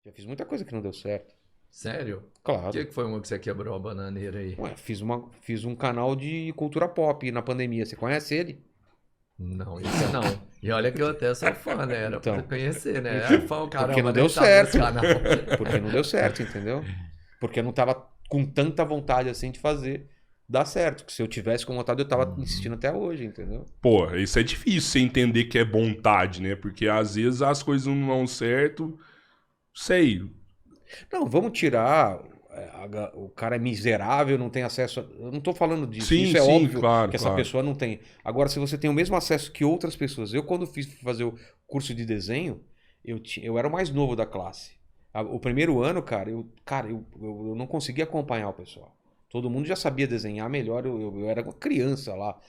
Já fiz muita coisa que não deu certo. Sério? O Claro. que foi uma que você quebrou a bananeira aí? Ué, fiz um canal de cultura pop na pandemia. Você conhece ele? Não, esse não. E olha que eu até sou fã, né? Era pra Então, conhecer, né? então, Ah, fã, porque não caramba, deu nem sabe desse certo. canal. Porque não deu certo, entendeu? Porque eu não tava com tanta vontade assim de fazer dar certo. Que se eu tivesse com vontade, eu tava insistindo até hoje, entendeu? Pô, isso é difícil você entender que é vontade, né? Porque às vezes as coisas não vão certo. Sei. Não, vamos tirar. O cara é miserável, não tem acesso. Eu não tô falando disso. Sim, Isso é sim, óbvio claro, que essa claro. pessoa não tem. Agora, se você tem o mesmo acesso que outras pessoas. Eu, quando fiz fazer o curso de desenho, eu era o mais novo da classe. O primeiro ano, cara, eu não conseguia acompanhar o pessoal. Todo mundo já sabia desenhar melhor. Eu era uma criança lá.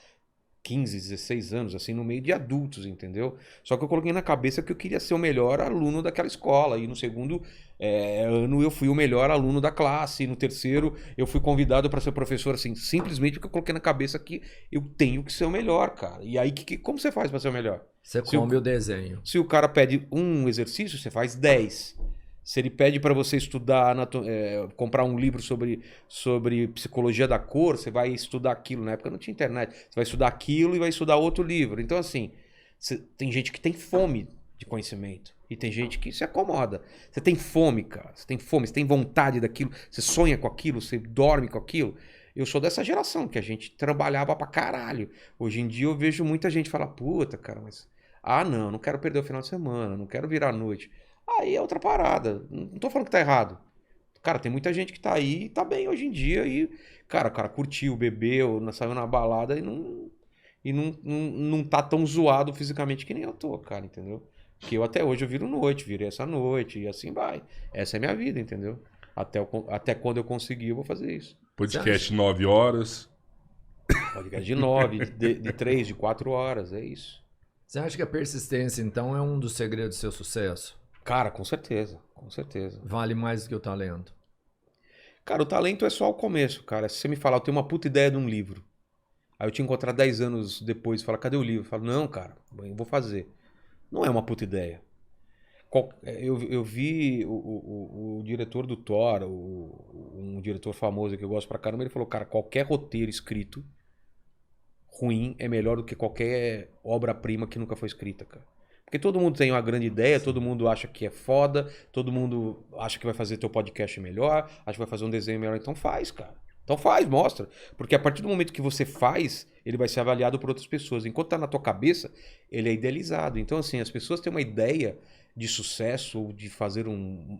15, 16 anos, assim, no meio de adultos, entendeu? Só que eu coloquei na cabeça que eu queria ser o melhor aluno daquela escola. E no segundo ano eu fui o melhor aluno da classe. E no terceiro eu fui convidado para ser professor, assim, simplesmente porque eu coloquei na cabeça que eu tenho que ser o melhor, cara. E aí, como você faz para ser o melhor? Você come o desenho. Se o cara pede um exercício, você faz 10. Se ele pede para você estudar, comprar um livro sobre psicologia da cor, você vai estudar aquilo. Na época não tinha internet. Você vai estudar aquilo e vai estudar outro livro. Então, assim, tem gente que tem fome de conhecimento. E tem gente que se acomoda. Você tem fome, cara. Você tem fome, você tem vontade daquilo. Você sonha com aquilo, você dorme com aquilo. Eu sou dessa geração que a gente trabalhava pra caralho. Hoje em dia eu vejo muita gente falar, puta, cara, mas... Ah, não quero perder o final de semana, não quero virar a noite. Aí é outra parada. Não tô falando que tá errado. Cara, tem muita gente que tá aí e tá bem hoje em dia. E, cara, o cara curtiu, bebeu, saiu na balada e não tá tão zoado fisicamente que nem eu tô, cara, entendeu? Que eu até hoje eu viro noite, virei essa noite e assim vai. Essa é a minha vida, entendeu? Até quando eu conseguir, eu vou fazer isso. Podcast 9 horas. Podcast de 9, de 3, de 4 horas, é isso. Você acha que a persistência, então, é um dos segredos do seu sucesso? Cara, com certeza, com certeza. Vale mais do que o talento? Cara, o talento é só o começo, cara. Se você me falar, eu tenho uma puta ideia de um livro. Aí eu te encontrar 10 anos depois e falar, cadê o livro? Eu falo, não, cara, eu vou fazer. Não é uma puta ideia. Eu vi o diretor do Thor, um diretor famoso que eu gosto pra caramba, ele falou, cara, qualquer roteiro escrito ruim é melhor do que qualquer obra-prima que nunca foi escrita, cara. Porque todo mundo tem uma grande ideia, todo mundo acha que é foda, todo mundo acha que vai fazer teu podcast melhor, acha que vai fazer um desenho melhor, então faz, cara. Então faz, mostra. Porque a partir do momento que você faz, ele vai ser avaliado por outras pessoas. Enquanto tá na tua cabeça, ele é idealizado. Então, assim, as pessoas têm uma ideia de sucesso, ou de fazer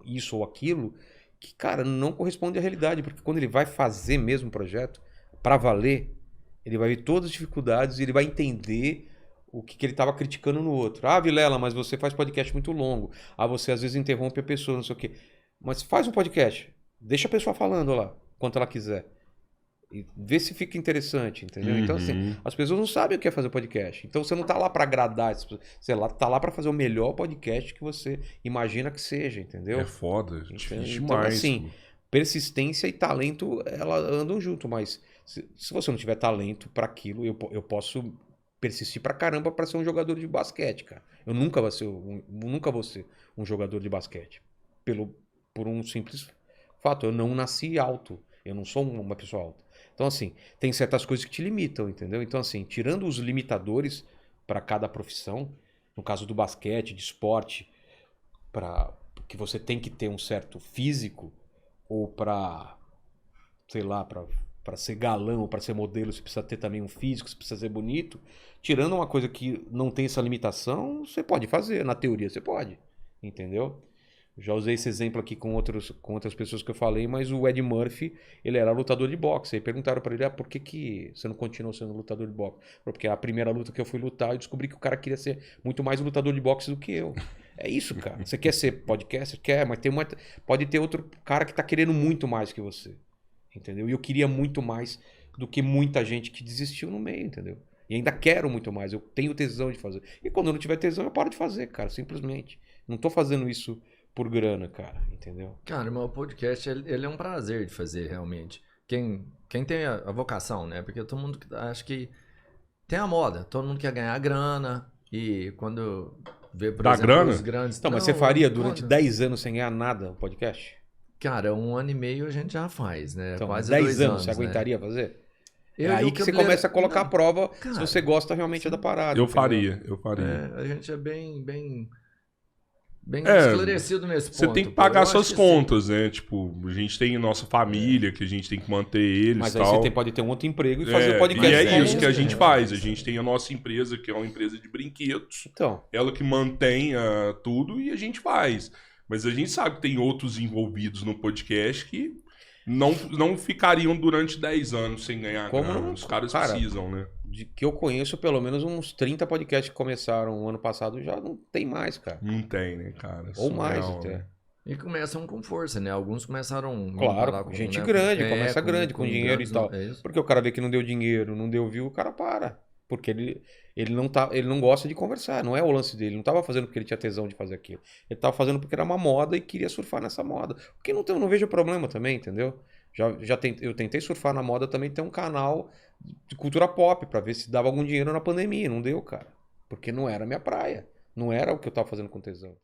isso ou aquilo, que, cara, não corresponde à realidade. Porque quando ele vai fazer mesmo o projeto, pra valer, ele vai ver todas as dificuldades e ele vai entender o que ele estava criticando no outro. Ah, Vilela, mas você faz podcast muito longo. Ah, você às vezes interrompe a pessoa, não sei o quê. Mas faz um podcast. Deixa a pessoa falando lá, quanto ela quiser. E vê se fica interessante, entendeu? Então, assim, as pessoas não sabem o que é fazer podcast. Então, você não tá lá para agradar as pessoas. Você tá lá para fazer o melhor podcast que você imagina que seja, entendeu? É foda, difícil Então, demais. assim, persistência e talento, elas andam junto. Mas se você não tiver talento para aquilo, eu posso persistir pra caramba pra ser um jogador de basquete, cara. Eu nunca nunca vou ser um jogador de basquete. Por um simples fato. Eu não nasci alto. Eu não sou uma pessoa alta. Então, assim, tem certas coisas que te limitam, entendeu? Então, assim, tirando os limitadores para cada profissão, no caso do basquete, de esporte, que você tem que ter um certo físico, ou pra, sei lá, pra ser galã ou pra ser modelo, você precisa ter também um físico, você precisa ser bonito. Tirando uma coisa que não tem essa limitação, você pode fazer. Na teoria, você pode. Entendeu? Já usei esse exemplo aqui com outras pessoas que eu falei, mas o Ed Murphy, ele era lutador de boxe. Aí perguntaram pra ele, por que você não continuou sendo lutador de boxe? Porque a primeira luta que eu fui lutar, eu descobri que o cara queria ser muito mais lutador de boxe do que eu. É isso, cara. Você quer ser podcaster? Quer, mas pode ter outro cara que tá querendo muito mais que você. Entendeu? E eu queria muito mais do que muita gente que desistiu no meio, entendeu? E ainda quero muito mais, eu tenho tesão de fazer. E quando eu não tiver tesão, eu paro de fazer, cara, simplesmente. Não tô fazendo isso por grana, cara, entendeu? Cara, o meu podcast, ele é um prazer de fazer, realmente. Quem tem a vocação, né? Porque todo mundo acha que tem a moda, todo mundo quer ganhar grana. E quando ver, por Dá exemplo, grana? os grandes... Então, mas Não, você faria durante quando- 10 anos sem ganhar nada o podcast? Cara, 1 ano e meio a gente já faz, né? Então, Quase 10 2 anos você né? aguentaria fazer? Eu É e aí o que você Cabeleira- começa a colocar à Não, prova se cara, você gosta realmente da parada. Eu entendeu? faria, eu faria. a gente é bem É, esclarecido nesse Você ponto. tem que pô. pagar Eu acho suas que contas, né? Tipo, a gente tem nossa família, que a gente tem que manter eles Mas e aí tal. você pode ter um outro emprego e fazer o podcast. E é é isso que a isso, gente é. faz. A gente tem a nossa empresa, que é uma empresa de brinquedos. Então, Ela que mantém tudo e a gente faz. Mas a gente sabe que tem outros envolvidos no podcast que não ficariam durante 10 anos sem ganhar Como grana. não? Os caras Cara, precisam, né? de que eu conheço, pelo menos uns 30 podcasts que começaram o ano passado já não tem mais, cara. Não tem, né, cara? Ou mais Surreal, até. né? E começam com força, né? Alguns começaram... vamos Claro, falar com, gente né, grande, com- começa grande, com dinheiro grandes e tal. é isso. Porque o cara vê que não deu dinheiro, não deu view, o cara para. Porque ele não gosta de conversar, não é o lance dele. Ele não tava fazendo porque ele tinha tesão de fazer aquilo. Ele tava fazendo porque era uma moda e queria surfar nessa moda. Porque não vejo problema também, entendeu? Eu tentei surfar na moda também, ter um canal de cultura pop pra ver se dava algum dinheiro na pandemia. Não deu, cara. Porque não era a minha praia. Não era o que eu tava fazendo com tesão.